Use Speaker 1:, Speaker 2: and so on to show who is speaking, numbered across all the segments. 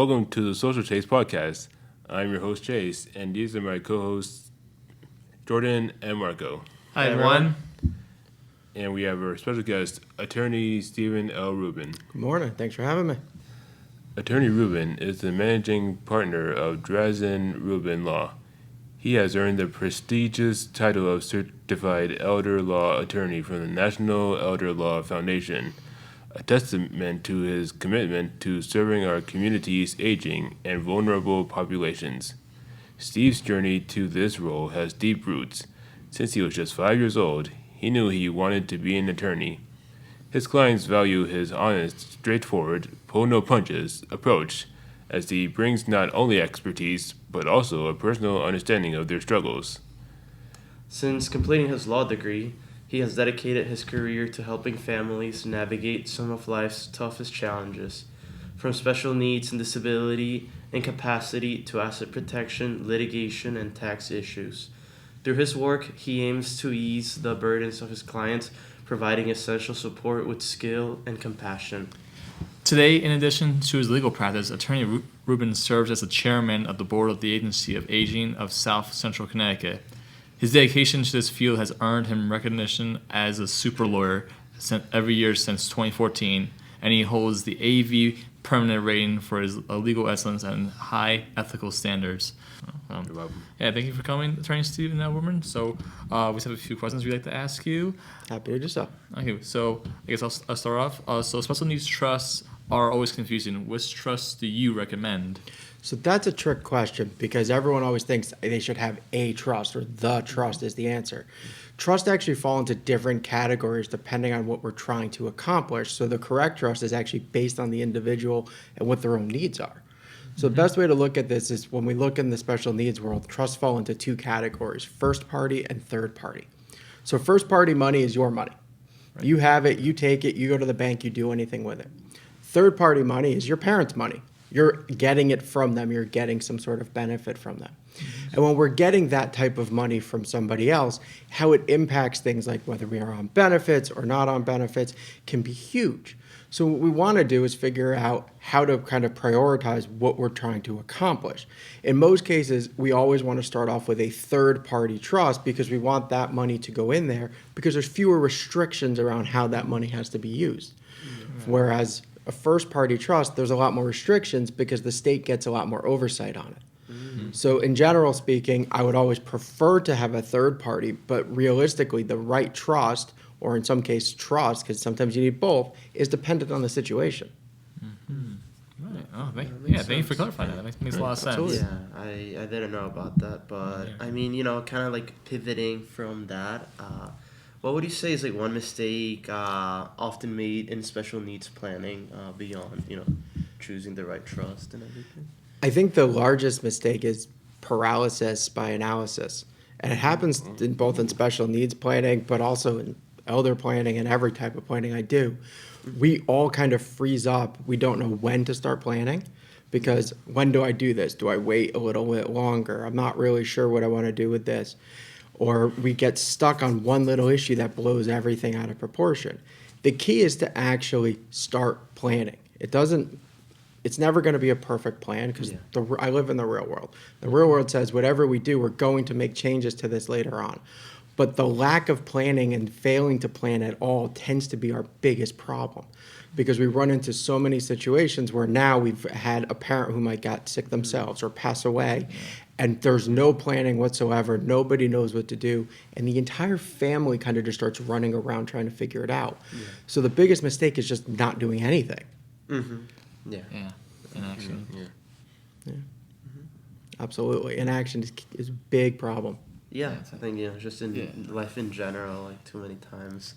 Speaker 1: Welcome to the Social Chase Podcast. I'm your host, Chase, and these are my co-hosts, Jordan and Marco.
Speaker 2: Hi, everyone.
Speaker 1: And we have our special guest, Attorney Stephen L. Rubin.
Speaker 3: Good morning. Thanks for having me.
Speaker 1: Attorney Rubin is the managing partner of Drazen Rubin Law. He has earned the prestigious title of Certified Elder Law Attorney from the National Elder Law Foundation, a testament to his commitment to serving our community's aging and vulnerable populations. Steve's journey to this role has deep roots. Since he was just 5 years old, he knew he wanted to be an attorney. His clients value his honest, straightforward, pull-no-punches approach, as he brings not only expertise, but also a personal understanding of their struggles.
Speaker 2: Since completing his law degree, he has dedicated his career to helping families navigate some of life's toughest challenges, from special needs and disability, incapacity to asset protection, litigation, and tax issues. Through his work, he aims to ease the burdens of his clients, providing essential support with skill and compassion.
Speaker 4: Today, in addition to his legal practice, Attorney Rubin serves as the chairman of the board of the Agency of Aging of South Central Connecticut. His dedication to this field has earned him recognition as a super lawyer every year since 2014, and he holds the AV permanent rating for his legal excellence and high ethical standards.
Speaker 1: You're welcome.
Speaker 4: Yeah, thank you for coming, Attorney Stephen L. Rubin. So we just have a few questions we'd like to ask you.
Speaker 3: Happy to do so.
Speaker 4: Okay, so I guess I'll start off. So special needs trusts are always confusing. Which trusts do you recommend?
Speaker 3: So that's a trick question because everyone always thinks they should have a trust or the trust is the answer. Trusts actually fall into different categories depending on what we're trying to accomplish. So the correct trust is actually based on the individual and what their own needs are. So the best way to look at this is when we look in the special needs world, trusts fall into two categories, first party and third party. So first party money is your money. Right. You have it, you take it, you go to the bank, you do anything with it. Third party money is your parents' money. You're getting it from them. You're getting some sort of benefit from them. And when we're getting that type of money from somebody else, how it impacts things like whether we are on benefits or not on benefits can be huge. So what we want to do is figure out how to kind of prioritize what we're trying to accomplish. In most cases, we always want to start off with a third-party trust because we want that money to go in there because there's fewer restrictions around how that money has to be used. Whereas a first-party trust, there's a lot more restrictions because the state gets a lot more oversight on it. So in general speaking, I would always prefer to have a third party, but realistically, the right trust, or in some cases trust, because sometimes you need both, is dependent on the situation.
Speaker 4: Right. Oh, thank you for clarifying that. That makes a lot of sense.
Speaker 3: Absolutely.
Speaker 2: Yeah, I didn't know about that, but I mean, kind of like pivoting from that, what would you say is like one mistake often made in special needs planning beyond, choosing the right trust and everything?
Speaker 3: I think the largest mistake is paralysis by analysis. And it happens in both in special needs planning, but also in elder planning and every type of planning I do. We all kind of freeze up. We don't know when to start planning because when do I do this? Do I wait a little bit longer? I'm not really sure what I want to do with this. Or we get stuck on one little issue that blows everything out of proportion. The key is to actually start planning. It's never going to be a perfect plan because I live in the real world. The real world says whatever we do, we're going to make changes to this later on. But the lack of planning and failing to plan at all tends to be our biggest problem because we run into so many situations where now we've had a parent who might get sick themselves or pass away, and there's no planning whatsoever. Nobody knows what to do, and the entire family kind of just starts running around trying to figure it out. Yeah. So the biggest mistake is just not doing anything.
Speaker 2: Mm-hmm.
Speaker 4: Yeah. Inaction.
Speaker 3: Yeah. Absolutely. Inaction is a big problem.
Speaker 2: Yeah, I think just in life in general, like too many times.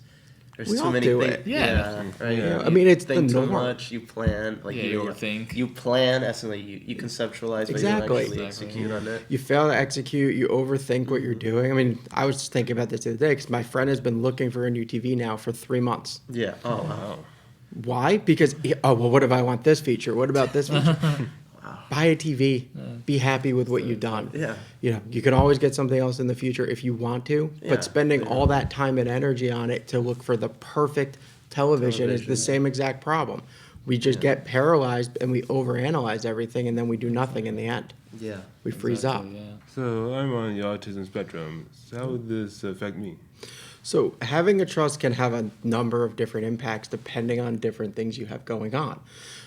Speaker 2: There's
Speaker 3: we
Speaker 2: too
Speaker 3: all
Speaker 2: many
Speaker 3: do
Speaker 2: things.
Speaker 3: it.
Speaker 2: Yeah, right.
Speaker 3: Yeah. I mean, it's
Speaker 2: think
Speaker 3: the
Speaker 2: too
Speaker 3: norm.
Speaker 2: much. You plan, like
Speaker 4: you overthink.
Speaker 2: You plan as in like you conceptualize,
Speaker 3: exactly.
Speaker 2: but you don't actually execute on it.
Speaker 3: You fail to execute. You overthink what you're doing. I mean, I was just thinking about this the other day because my friend has been looking for a new TV now for 3 months.
Speaker 2: Yeah. Oh wow.
Speaker 3: Why? Because what if I want this feature? What about this feature? Buy a TV. Be happy with what you've done.
Speaker 2: Yeah.
Speaker 3: You can always get something else in the future if you want to, but spending all that time and energy on it to look for the perfect television is the same exact problem. We just
Speaker 2: Yeah.
Speaker 3: get paralyzed and we overanalyze everything, and then we do nothing in the end.
Speaker 2: Yeah.
Speaker 3: We freeze up.
Speaker 4: Exactly, yeah.
Speaker 1: So I'm on the autism spectrum. So how would this affect me?
Speaker 3: So having a trust can have a number of different impacts depending on different things you have going on.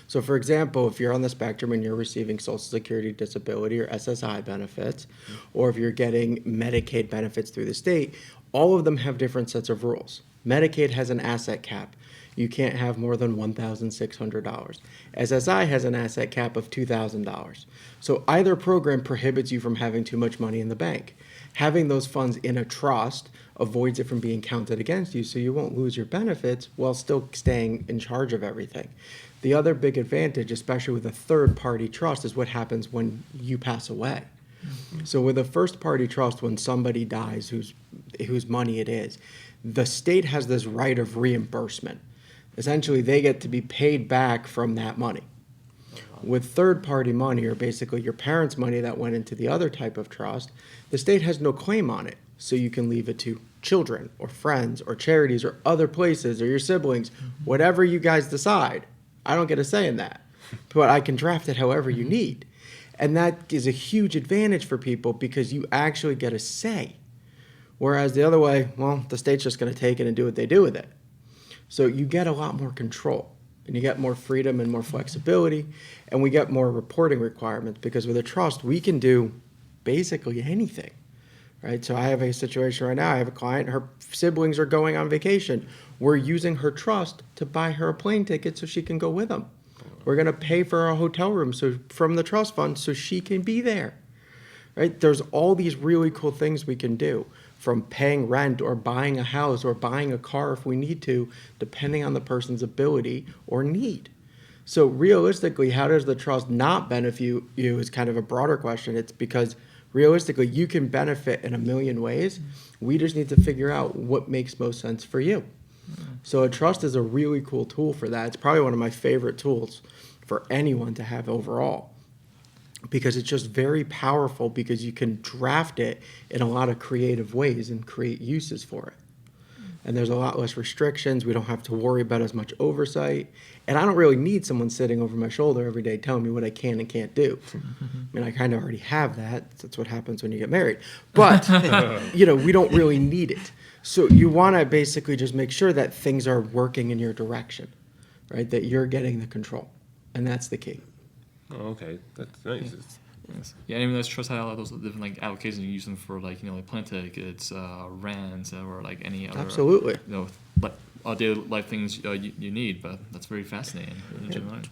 Speaker 3: So for example, if you're on the spectrum and you're receiving Social Security disability or SSI benefits, or if you're getting Medicaid benefits through the state, all of them have different sets of rules. Medicaid has an asset cap. You can't have more than $1,600. SSI has an asset cap of $2,000. So either program prohibits you from having too much money in the bank. Having those funds in a trust avoids it from being counted against you, so you won't lose your benefits while still staying in charge of everything. The other big advantage, especially with a third-party trust, is what happens when you pass away. So with a first-party trust, when somebody dies whose money it is, the state has this right of reimbursement. Essentially, they get to be paid back from that money. With third-party money, or basically your parents' money that went into the other type of trust, the state has no claim on it. So you can leave it to children or friends or charities or other places or your siblings, whatever you guys decide. I don't get a say in that, but I can draft it however you need. And that is a huge advantage for people because you actually get a say. Whereas the other way, well, the state's just going to take it and do what they do with it. So you get a lot more control and you get more freedom and more flexibility, and we get more reporting requirements because with a trust, we can do basically anything, right? So I have a situation right now. I have a client, her siblings are going on vacation. We're using her trust to buy her a plane ticket so she can go with them. We're going to pay for a hotel room from the trust fund so she can be there, right? There's all these really cool things we can do, from paying rent or buying a house or buying a car if we need to, depending on the person's ability or need. So realistically, how does the trust not benefit you is kind of a broader question. It's because realistically, you can benefit in a million ways. We just need to figure out what makes most sense for you. So a trust is a really cool tool for that. It's probably one of my favorite tools for anyone to have overall, because it's just very powerful because you can draft it in a lot of creative ways and create uses for it. And there's a lot less restrictions. We don't have to worry about as much oversight. And I don't really need someone sitting over my shoulder every day telling me what I can and can't do. I mean, I kind of already have that. That's what happens when you get married. But, we don't really need it. So you want to basically just make sure that things are working in your direction, right? That you're getting the control. And that's the key.
Speaker 1: Oh, okay, that's nice. It's-
Speaker 4: Yes. Yeah, and even those trust had all those different applications you use them for plane tickets, rents, or any other
Speaker 3: Absolutely.
Speaker 4: daily life things you need. But that's very fascinating.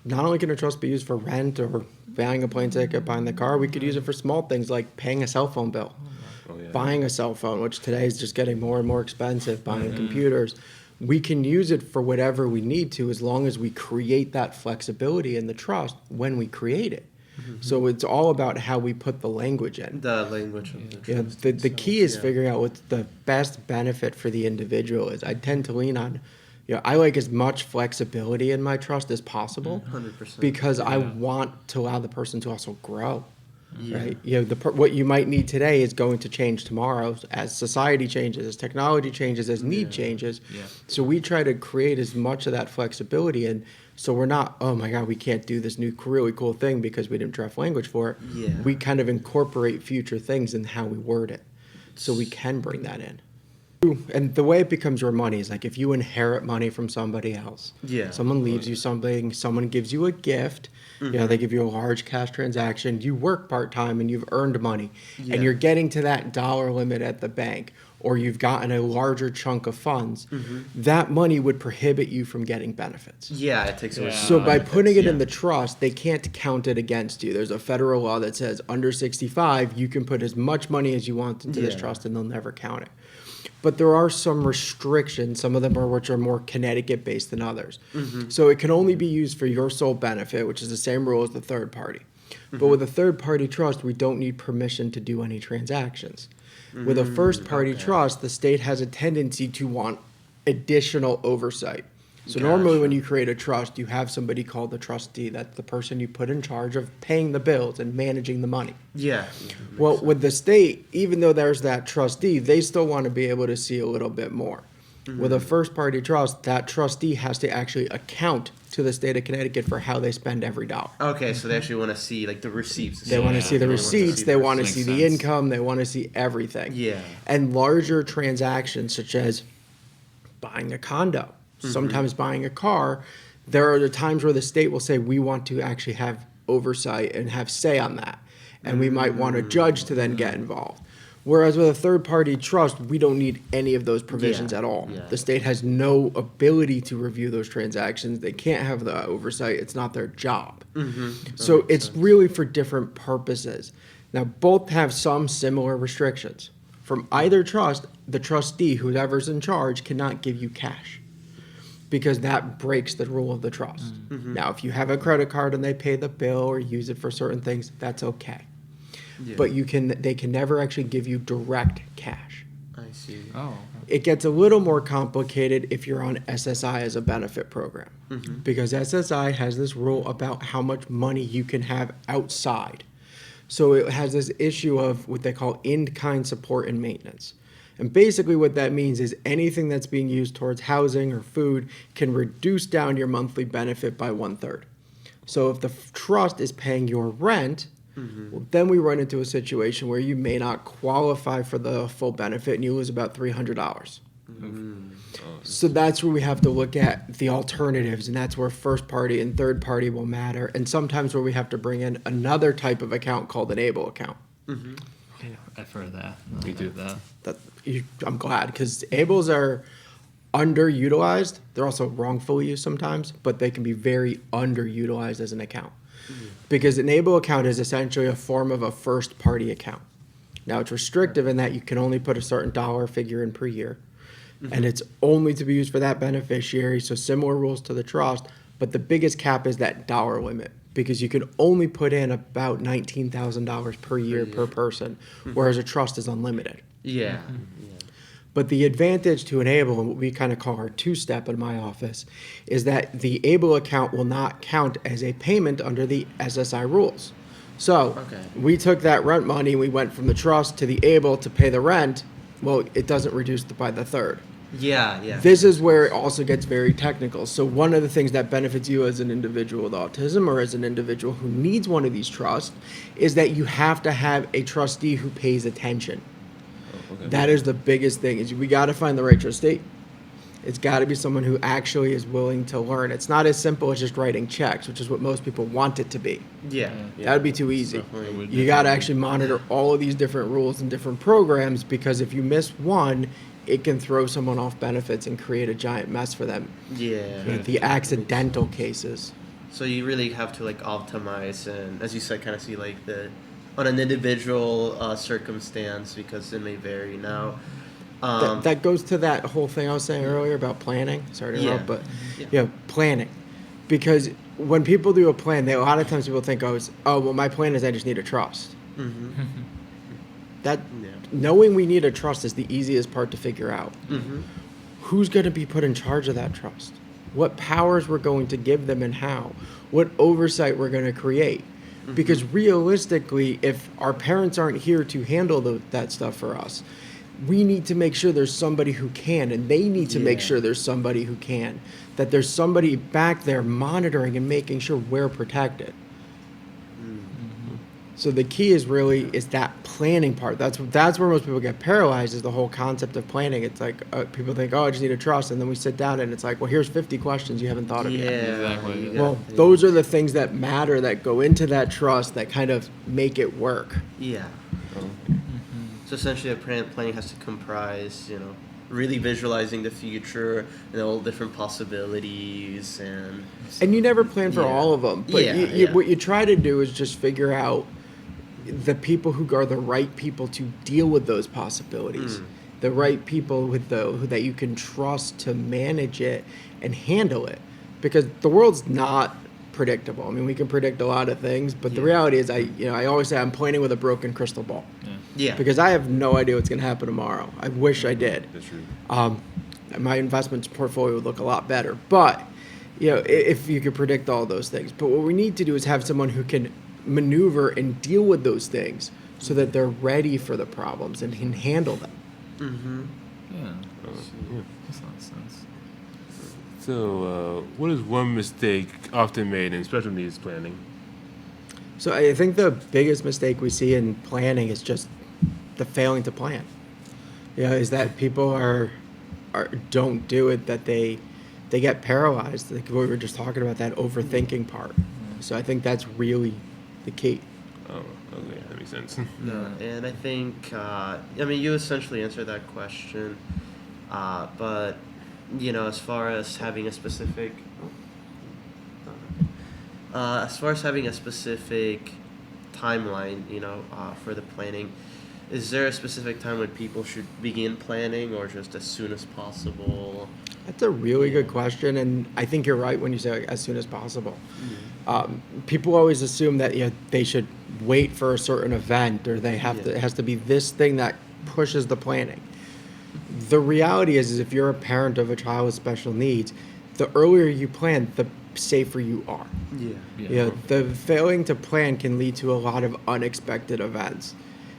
Speaker 3: Not only can a trust be used for rent or buying a plane ticket, buying the car, we could use it for small things like paying a cell phone bill,
Speaker 1: Oh, yeah.
Speaker 3: buying a cell phone, which today is just getting more and more expensive, buying computers. We can use it for whatever we need to as long as we create that flexibility in the trust when we create it. So it's all about how we put the language in.
Speaker 2: The language of the
Speaker 3: Yeah,
Speaker 2: trust
Speaker 3: the
Speaker 2: itself,
Speaker 3: key is
Speaker 2: yeah.
Speaker 3: figuring out what the best benefit for the individual is. I tend to lean on, I like as much flexibility in my trust as possible
Speaker 2: 100%.
Speaker 3: because I want to allow the person to also grow. Right? What you might need today is going to change tomorrow as society changes, as technology changes, as need changes.
Speaker 4: Yeah.
Speaker 3: So we try to create as much of that flexibility, and so we're not, oh my God, we can't do this new really cool thing because we didn't draft language for it.
Speaker 2: Yeah.
Speaker 3: We kind of incorporate future things in how we word it, so we can bring that in. And the way it becomes your money is like if you inherit money from somebody else.
Speaker 2: Yeah.
Speaker 3: Someone leaves you something, someone gives you a gift, they give you a large cash transaction, you work part-time and you've earned money,
Speaker 2: Yeah.
Speaker 3: and you're getting to that dollar limit at the bank, or you've gotten a larger chunk of funds, that money would prohibit you from getting benefits.
Speaker 2: Yeah, it takes away.
Speaker 4: Yeah.
Speaker 3: So by
Speaker 2: benefits,
Speaker 3: putting it in
Speaker 2: yeah.
Speaker 3: the trust, they can't count it against you. There's a federal law that says under 65, you can put as much money as you want into this
Speaker 2: Yeah.
Speaker 3: trust and they'll never count it. But there are some restrictions. Some of them are which are more Connecticut based than others. So it can only be used for your sole benefit, which is the same rule as the third party. But with a third party trust, we don't need permission to do any transactions. With a first party trust, the state has a tendency to want additional oversight. So normally when you create a trust, you have somebody called the trustee. That's the person you put in charge of paying the bills and managing the money.
Speaker 2: Yeah.
Speaker 3: Well, with the state, even though there's that trustee, they still want to be able to see a little bit more. With a first party trust, that trustee has to actually account to the state of Connecticut for how they spend every dollar.
Speaker 2: Okay, so they actually want to see like the receipts.
Speaker 3: They want to see the
Speaker 2: They want to
Speaker 3: receipts,
Speaker 2: see
Speaker 3: they
Speaker 2: the
Speaker 3: want to
Speaker 4: Makes
Speaker 3: see the
Speaker 4: sense.
Speaker 3: income, they want to see everything.
Speaker 2: Yeah.
Speaker 3: And larger transactions such as buying a condo, sometimes buying a car, there are the times where the state will say, we want to actually have oversight and have say on that. And we might want a judge to then get involved. Whereas with a third party trust, we don't need any of those provisions
Speaker 2: Yeah,
Speaker 3: at all.
Speaker 2: yeah.
Speaker 3: The state has no ability to review those transactions. They can't have the oversight. It's not their job. So it's really for different purposes. Now, both have some similar restrictions. From either trust, the trustee, whoever's in charge, cannot give you cash because that breaks the rule of the trust. Now, if you have a credit card and they pay the bill or use it for certain things, that's okay. But they can never actually give you direct cash.
Speaker 2: I see.
Speaker 4: Oh.
Speaker 3: It gets a little more complicated if you're on SSI as a benefit program, because SSI has this rule about how much money you can have outside. So it has this issue of what they call in-kind support and maintenance. And basically what that means is anything that's being used towards housing or food can reduce down your monthly benefit by 1/3. So if the trust is paying your rent, well, then we run into a situation where you may not qualify for the full benefit and you lose about $300. So that's where we have to look at the alternatives, and that's where first party and third party will matter, and sometimes where we have to bring in another type of account called an ABLE account.
Speaker 4: I've heard that.
Speaker 1: Me too.
Speaker 3: I'm glad, because ABLEs are underutilized. They're also wrongfully used sometimes, but they can be very underutilized as an account. Because an ABLE account is essentially a form of a first party account. Now it's restrictive in that you can only put a certain dollar figure in per year. And it's only to be used for that beneficiary, so similar rules to the trust, but the biggest cap is that dollar limit because you can only put in about $19,000 per year per person, whereas a trust is unlimited.
Speaker 2: Yeah.
Speaker 3: But the advantage to an ABLE, and what we kind of call our two-step in my office, is that the ABLE account will not count as a payment under the SSI rules. So
Speaker 2: Okay.
Speaker 3: we took that rent money, we went from the trust to the ABLE to pay the rent. Well, it doesn't reduce by the third.
Speaker 2: Yeah.
Speaker 3: This is where it also gets very technical. So one of the things that benefits you as an individual with autism or as an individual who needs one of these trusts is that you have to have a trustee who pays attention.
Speaker 1: Okay.
Speaker 3: That is the biggest thing. Is we got to find the right trustee. It's got to be someone who actually is willing to learn. It's not as simple as just writing checks, which is what most people want it to be.
Speaker 2: Yeah.
Speaker 3: That would be too easy.
Speaker 2: Definitely.
Speaker 3: You got to actually monitor all of these different rules and different programs because if you miss one, it can throw someone off benefits and create a giant mess for them.
Speaker 2: Yeah.
Speaker 3: The accidental cases.
Speaker 2: So you really have to like optimize and, as you said, kind of see like the on an individual circumstance because it may vary. Now,
Speaker 3: That goes to that whole thing I was saying earlier about planning. Sorry to interrupt, but planning. Because when people do a plan, a lot of times people think, well, my plan is I just need a trust. That
Speaker 2: Yeah.
Speaker 3: knowing we need a trust is the easiest part to figure out.
Speaker 2: Mm-hmm.
Speaker 3: Who's going to be put in charge of that trust? What powers we're going to give them and how? What oversight we're going to create? Because realistically, if our parents aren't here to handle that stuff for us, we need to make sure there's somebody who can, and they need to make
Speaker 2: Yeah.
Speaker 3: sure there's somebody who can. That there's somebody back there monitoring and making sure we're protected. So the key is that planning part. That's where most people get paralyzed is the whole concept of planning. It's like people think, I just need a trust, and then we sit down and it's like, well, here's 50 questions you haven't thought of
Speaker 2: Yeah.
Speaker 3: yet.
Speaker 4: Exactly.
Speaker 2: you
Speaker 3: Well,
Speaker 2: got-
Speaker 3: those are the things that matter that go into that trust that kind of make it work.
Speaker 2: Yeah. So essentially, planning has to comprise, really visualizing the future and all different possibilities
Speaker 3: And you never plan for
Speaker 2: Yeah.
Speaker 3: all of them, but
Speaker 2: Yeah.
Speaker 3: what you try to do is just figure out the people who are the right people to deal with those possibilities, the right people that you can trust to manage it and handle it, because the world's not predictable. I mean, we can predict a lot of things, but the
Speaker 2: Yeah.
Speaker 3: reality is, I always say I'm planning with a broken crystal ball
Speaker 2: Yeah.
Speaker 3: because I have no idea what's going to happen tomorrow. I wish I did.
Speaker 1: That's true.
Speaker 3: My investments portfolio would look a lot better. But, if you could predict all those things. But what we need to do is have someone who can maneuver and deal with those things so that they're ready for the problems and can handle them.
Speaker 4: Yeah,
Speaker 1: Yeah.
Speaker 4: makes a lot of sense.
Speaker 1: So, what is one mistake often made in special needs planning?
Speaker 3: So I think the biggest mistake we see in planning is just the failing to plan. Is that people are don't do it, that they get paralyzed. Like we were just talking about, that overthinking part. So I think that's really the key.
Speaker 1: Oh, okay, that makes sense.
Speaker 2: No, and I think I mean you essentially answered that question, but as far as having a specific, timeline, for the planning, is there a specific time when people should begin planning, or just as soon as possible?
Speaker 3: That's a really good question, and I think you're right when you say, like, as soon as possible. People always assume that they should wait for a certain event, or they have to. It has to be this thing that pushes the planning. The reality is if you're a parent of a child with special needs, the earlier you plan, the safer you are.
Speaker 2: Yeah.
Speaker 3: The failing to plan can lead to a lot of unexpected events.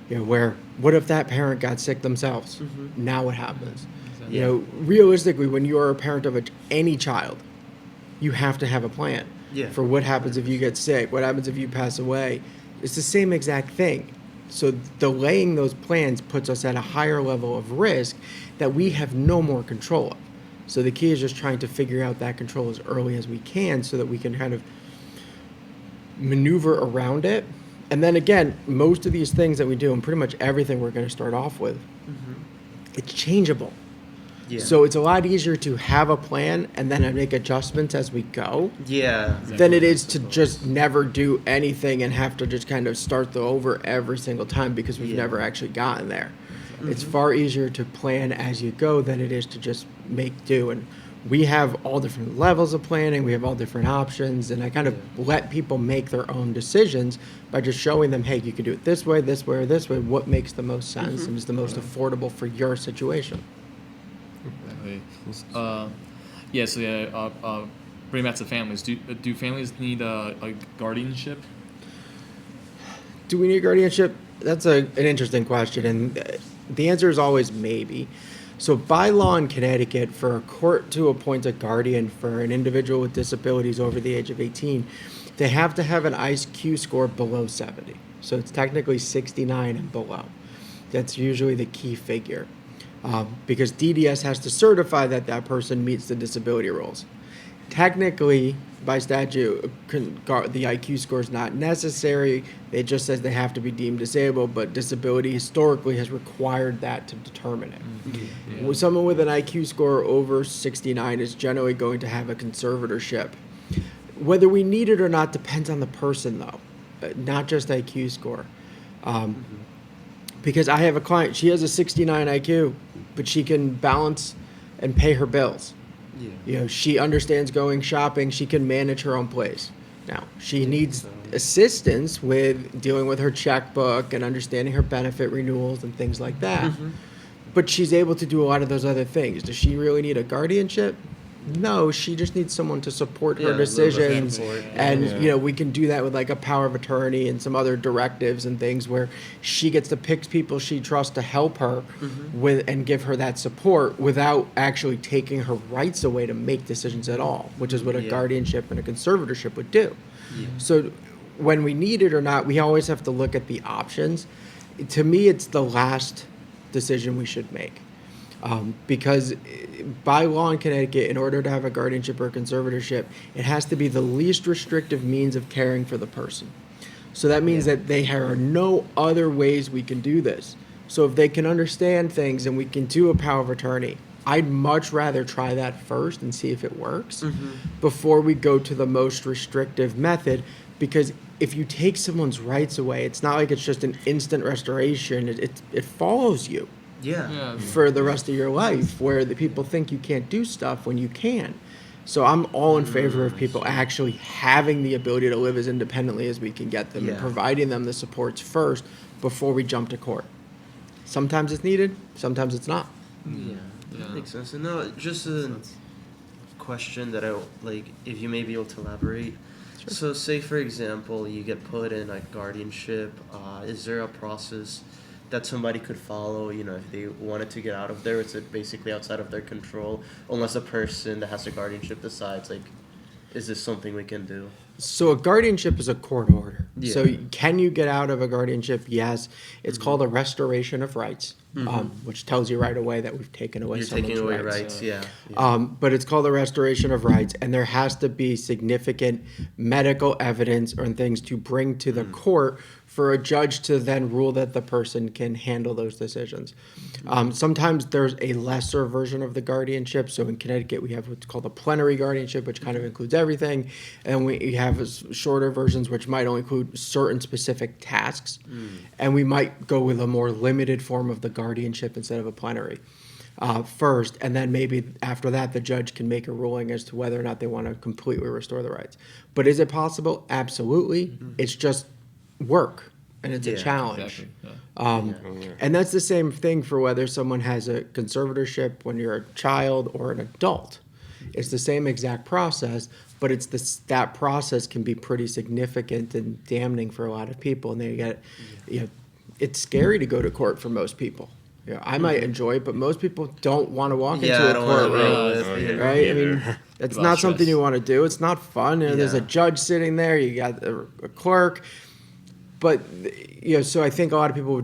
Speaker 3: Where what if that parent got sick themselves? Now what happens?
Speaker 2: Yeah.
Speaker 3: Realistically, when you are a parent of any child, you have to have a plan
Speaker 2: Yeah.
Speaker 3: for what happens if you get sick, what happens if you pass away. It's the same exact thing. So delaying those plans puts us at a higher level of risk that we have no more control of. So the key is just trying to figure out that control as early as we can so that we can kind of maneuver around it. And then again, most of these things that we do, and pretty much everything we're going to start off with, it's changeable.
Speaker 2: Yeah.
Speaker 3: So it's a lot easier to have a plan and then make adjustments as we go
Speaker 2: Yeah.
Speaker 3: than it is to just never do anything and have to just kind of start over every single time because we've
Speaker 2: Yeah.
Speaker 3: never actually gotten there. It's far easier to plan as you go than it is to just make do. And we have all different levels of planning, we have all different options, and I kind of let people make their own decisions by just showing them, hey, you can do it this way, or this way, what makes the most sense and is the most affordable for your situation.
Speaker 4: Exactly. Bring back to families. Do families need a guardianship?
Speaker 3: Do we need guardianship? That's an interesting question, and the answer is always maybe. So by law in Connecticut, for a court to appoint a guardian for an individual with disabilities over the age of 18, they have to have an IQ score below 70. So it's technically 69 and below. That's usually the key figure. Because DDS has to certify that that person meets the disability rules. Technically, by statute, the IQ score is not necessary. It just says they have to be deemed disabled, but disability historically has required that to determine it. Well, someone with an IQ score over 69 is generally going to have a conservatorship. Whether we need it or not depends on the person, though, not just IQ score. Because I have a client, she has a 69 IQ, but she can balance and pay her bills.
Speaker 2: Yeah.
Speaker 3: She understands going shopping. She can manage her own place. Now, she needs assistance with dealing with her checkbook and understanding her benefit renewals and things like that. But she's able to do a lot of those other things. Does she really need a guardianship? No, she just needs someone to support her
Speaker 2: Yeah, a little bit
Speaker 3: decisions.
Speaker 2: support.
Speaker 3: And, we can do that with like a power of attorney and some other directives and things where she gets to pick people she trusts to help her with and give her that support without actually taking her rights away to make decisions at all, which is what a
Speaker 2: Yeah.
Speaker 3: guardianship and a conservatorship would do.
Speaker 2: Yeah.
Speaker 3: So when we need it or not, we always have to look at the options. To me, it's the last decision we should make. Because by law in Connecticut, in order to have a guardianship or a conservatorship, it has to be the least restrictive means of caring for the person. So that means that there are no other ways we can do this. So if they can understand things and we can do a power of attorney, I'd much rather try that first and see if it works before we go to the most restrictive method. Because if you take someone's rights away, it's not like it's just an instant restoration. It follows you
Speaker 2: Yeah.
Speaker 3: for the rest of your life, where the people think you can't do stuff when you can. So I'm all in favor of people actually having the ability to live as independently as we can get them and
Speaker 2: Yeah.
Speaker 3: providing them the supports first before we jump to court. Sometimes it's needed, sometimes it's not.
Speaker 2: Yeah.
Speaker 4: Yeah.
Speaker 2: Makes sense. And no, just a question that if you may be able to elaborate. So, say for example, you get put in a guardianship. Is there a process that somebody could follow, if they wanted to get out of there. It's basically outside of their control, unless a person that has a guardianship decides, like, is this something we can do?
Speaker 3: So a guardianship is a court order.
Speaker 2: Yeah.
Speaker 3: So can you get out of a guardianship? Yes. It's
Speaker 2: Mm-hmm.
Speaker 3: called a restoration of rights, which tells you right away that we've taken away
Speaker 2: You're
Speaker 3: someone's
Speaker 2: taking away
Speaker 3: rights.
Speaker 2: rights, yeah.
Speaker 3: But it's called a restoration of rights, and there has to be significant medical evidence or things to bring to the court for a judge to then rule that the person can handle those decisions. Sometimes there's a lesser version of the guardianship. So in Connecticut, we have what's called a plenary guardianship, which kind of includes everything. And we have shorter versions, which might only include certain specific tasks. And we might go with a more limited form of the guardianship instead of a plenary. First, and then maybe after that, the judge can make a ruling as to whether or not they want to completely restore the rights. But is it possible? Absolutely. It's just work, and it's a
Speaker 2: Yeah,
Speaker 3: challenge.
Speaker 4: Exactly. Yeah.
Speaker 3: And that's the same thing for whether someone has a conservatorship when you're a child or an adult. It's the same exact process, but that process can be pretty significant and damning for a lot of people, and they get, it's scary to go to court for most people. I might enjoy it, but most people don't want to walk
Speaker 2: Yeah,
Speaker 3: into
Speaker 2: I
Speaker 3: a
Speaker 2: don't want to
Speaker 3: courtroom.
Speaker 2: deal with
Speaker 1: Oh,
Speaker 2: it.
Speaker 1: yeah.
Speaker 3: Right? I mean,
Speaker 1: Either.
Speaker 3: it's
Speaker 4: Lot
Speaker 3: not
Speaker 4: of
Speaker 3: something
Speaker 4: stress.
Speaker 3: you want to do. It's not fun. There's a
Speaker 2: Yeah.
Speaker 3: judge sitting there. You got a clerk. But, so I think a lot of people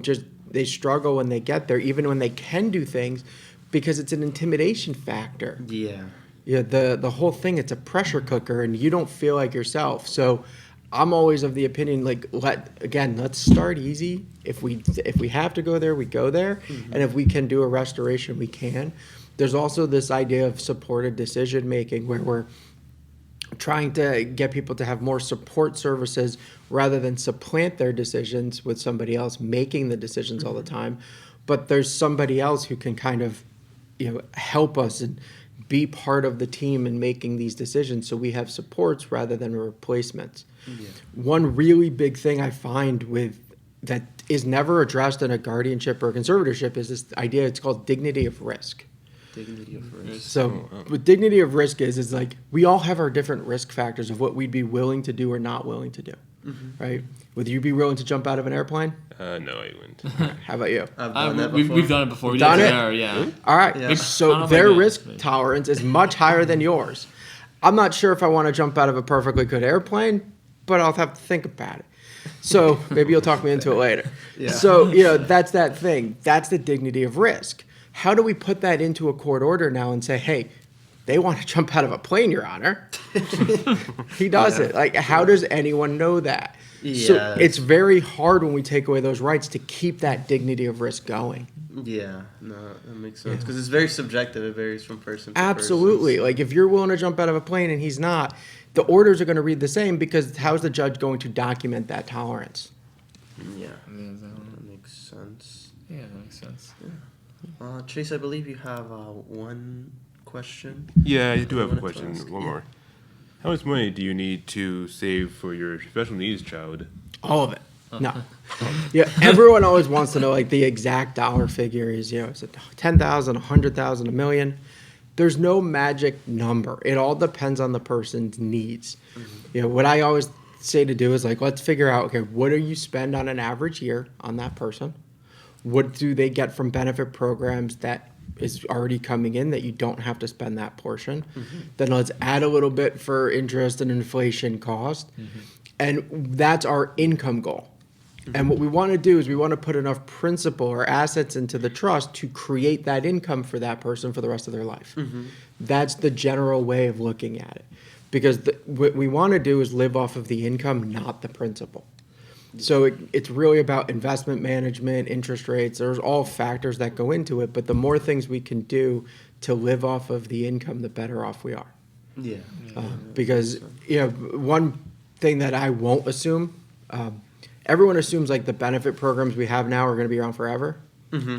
Speaker 3: they struggle when they get there, even when they can do things, because it's an intimidation factor.
Speaker 2: Yeah.
Speaker 3: The whole thing, it's a pressure cooker, and you don't feel like yourself. So I'm always of the opinion, like, let's start easy. If we have to go there, we go there. And if we can do a restoration, we can. There's also this idea of supported decision making, where we're trying to get people to have more support services rather than supplant their decisions with somebody else making the decisions all the time. But there's somebody else who can kind of, help us and be part of the team in making these decisions, so we have supports rather than replacements. One really big thing I find that is never addressed in a guardianship or a conservatorship is this idea. It's called dignity of risk.
Speaker 2: Dignity of risk.
Speaker 3: So what dignity of risk is like, we all have our different risk factors of what we'd be willing to do or not willing to do, right? Would you be willing to jump out of an airplane?
Speaker 1: No, I wouldn't.
Speaker 3: How about you?
Speaker 2: I've done that
Speaker 4: we've,
Speaker 2: before.
Speaker 4: we've done it before. We
Speaker 3: Done
Speaker 4: did
Speaker 3: it?
Speaker 4: there, yeah.
Speaker 3: All right.
Speaker 2: Yeah.
Speaker 4: I don't
Speaker 3: So
Speaker 4: know if I
Speaker 3: their
Speaker 4: did,
Speaker 3: risk
Speaker 4: but-
Speaker 3: tolerance is much higher than yours. I'm not sure if I want to jump out of a perfectly good airplane, but I'll have to think about it. So maybe you'll talk me into it later.
Speaker 2: Yeah.
Speaker 3: So, that's that thing. That's the dignity of risk. How do we put that into a court order now and say, hey, they want to jump out of a plane, Your Honor? He does it. Like, how does anyone know that? So
Speaker 2: Yeah.
Speaker 3: it's very hard when we take away those rights to keep that dignity of risk going.
Speaker 2: Yeah, no, that makes sense. Because it's very subjective. It varies from person to
Speaker 3: Absolutely.
Speaker 2: person.
Speaker 3: Like, if you're willing to jump out of a plane and he's not, the orders are going to read the same, because how's the judge going to document that tolerance?
Speaker 2: Yeah,
Speaker 4: Yeah,
Speaker 2: that makes sense.
Speaker 4: that makes sense.
Speaker 2: Chase, I believe you have one question.
Speaker 1: Yeah, I do have a
Speaker 2: Wanted to
Speaker 1: question.
Speaker 2: ask,
Speaker 1: One
Speaker 2: yeah.
Speaker 1: more. How much money do you need to save for your special needs child?
Speaker 3: All of it. No. Yeah, everyone always wants to know, like, the exact dollar figure is, is it 10,000, 100,000, a million? There's no magic number. It all depends on the person's needs. What I always say to do is, like, let's figure out, okay, what do you spend on an average year on that person? What do they get from benefit programs that is already coming in that you don't have to spend that portion? Then let's add a little bit for interest and inflation cost. And that's our income goal. And what we want to do is we want to put enough principal or assets into the trust to create that income for that person for the rest of their life. That's the general way of looking at it. Because what we want to do is live off of the income, not the principal. So it's really about investment management, interest rates. There's all factors that go into it. But the more things we can do to live off of the income, the better off we are.
Speaker 2: Yeah.
Speaker 3: Because one thing that I won't assume, everyone assumes like the benefit programs we have now are going to be around forever.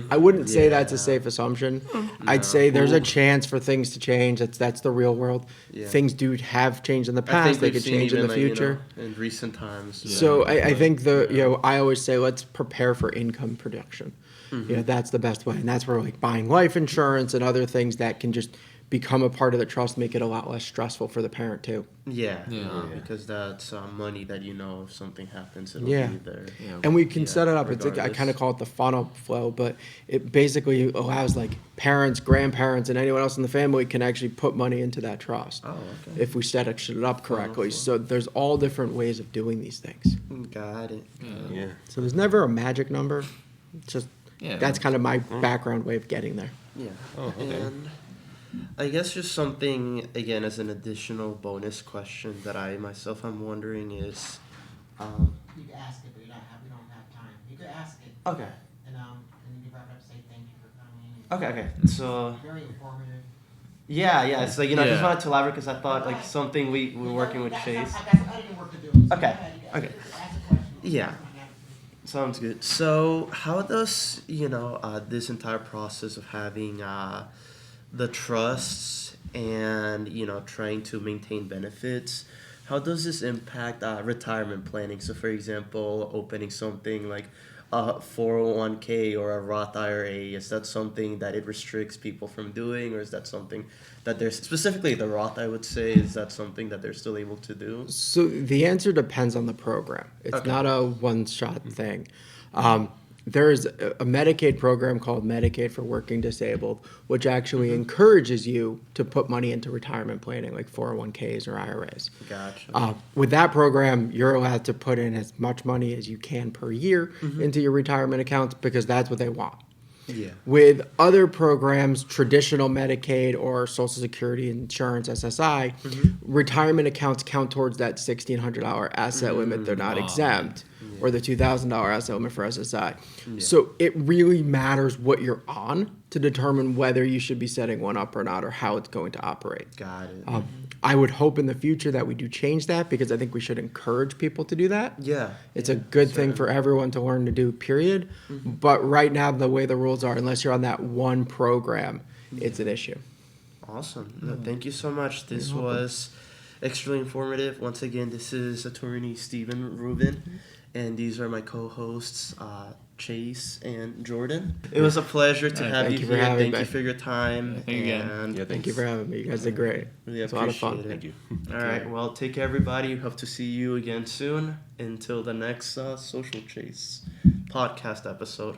Speaker 3: I wouldn't say that's a safe assumption. I'd say there's a chance for things to change. That's the real world.
Speaker 2: Yeah.
Speaker 3: Things have changed in the
Speaker 2: I think
Speaker 3: past. They
Speaker 2: we've
Speaker 3: could
Speaker 2: seen
Speaker 3: change in
Speaker 2: even,
Speaker 3: the
Speaker 2: like,
Speaker 3: future.
Speaker 2: in recent times.
Speaker 3: So I think I always say let's prepare for income production. That's the best way, and that's where like buying life insurance and other things that can just become a part of the trust, make it a lot less stressful for the parent too.
Speaker 2: Yeah,
Speaker 4: Yeah.
Speaker 2: because that's money that if something happens, it'll
Speaker 3: Yeah.
Speaker 2: be there.
Speaker 3: And we can
Speaker 2: Yeah,
Speaker 3: set it up. It's I
Speaker 2: regardless.
Speaker 3: kind of call it the funnel flow, but it basically allows like parents, grandparents, and anyone else in the family can actually put money into that trust
Speaker 2: Oh, okay.
Speaker 3: if we set it up correctly.
Speaker 2: flow.
Speaker 3: So there's all different ways of doing these things.
Speaker 2: Got it.
Speaker 1: Yeah.
Speaker 3: So there's never a magic number. It's just
Speaker 4: Yeah.
Speaker 3: that's kind of my background way of getting there.
Speaker 2: Yeah.
Speaker 1: Oh, okay.
Speaker 2: And I guess just something again as an additional bonus question that I myself am wondering is,
Speaker 5: You can ask it, but we don't have time. You could ask it,
Speaker 2: okay,
Speaker 5: and you can wrap it up, say thank you for coming.
Speaker 2: okay. So
Speaker 5: Very informative.
Speaker 2: yeah. It's like I just
Speaker 4: Yeah.
Speaker 2: wanted to elaborate because I thought like something we were working with Chase.
Speaker 5: I didn't work to do it. So
Speaker 2: Okay,
Speaker 5: go ahead, you guys
Speaker 2: okay.
Speaker 5: ask a question.
Speaker 2: Yeah. Sounds good. So, how does this entire process of having the trusts and trying to maintain benefits, how does this impact retirement planning? So, for example, opening something like a 401k or a Roth IRA, is that something that it restricts people from doing, or is that something that there's specifically the Roth? I would say, is that something that they're still able to do?
Speaker 3: So the answer depends on the program. It's
Speaker 2: Okay.
Speaker 3: not a one-shot thing. There is a Medicaid program called Medicaid for Working Disabled, which actually encourages you to put money into retirement planning, like 401ks or IRAs.
Speaker 2: Gotcha.
Speaker 3: With that program, you're allowed to put in as much money as you can per year into your retirement accounts because that's what they want.
Speaker 2: Yeah.
Speaker 3: With other programs, traditional Medicaid or Social Security insurance, SSI, retirement accounts count towards that $1,600 asset limit. They're not exempt, or the $2,000 asset limit for SSI. So it really matters what you're on to determine whether you should be setting one up or not, or how it's going to operate.
Speaker 2: Got it.
Speaker 3: I would hope in the future that we do change that because I think we should encourage people to do that.
Speaker 2: Yeah.
Speaker 3: It's a good thing for everyone to learn to do, period. But right now, the way the rules are, unless you're on that one program, it's an issue.
Speaker 2: Awesome. No, thank you so much. This was extremely informative. Once again, this is attorney Stephen Rubin, and these are my co-hosts, Chase and Jordan. It was a pleasure to have
Speaker 3: thank
Speaker 2: you
Speaker 3: you for
Speaker 2: here.
Speaker 3: having
Speaker 2: Thank
Speaker 3: me.
Speaker 2: you for your time.
Speaker 4: thank you again.
Speaker 2: And
Speaker 1: Yeah,
Speaker 3: Thank you for having me. You guys did great.
Speaker 2: really
Speaker 3: It's a lot of fun.
Speaker 2: appreciate it.
Speaker 1: Thank you.
Speaker 2: All right. Well, take care, everybody. Hope to see you again soon. Until the next Social Chase podcast episode.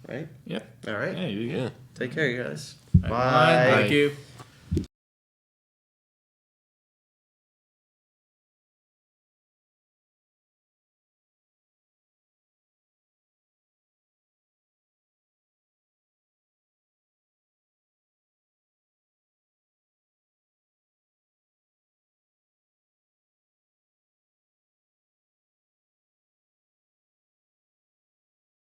Speaker 2: Right?
Speaker 4: Yep.
Speaker 2: All right.
Speaker 4: Yeah, you
Speaker 1: Yeah.
Speaker 2: Take care, you guys.
Speaker 4: Bye. Thank you.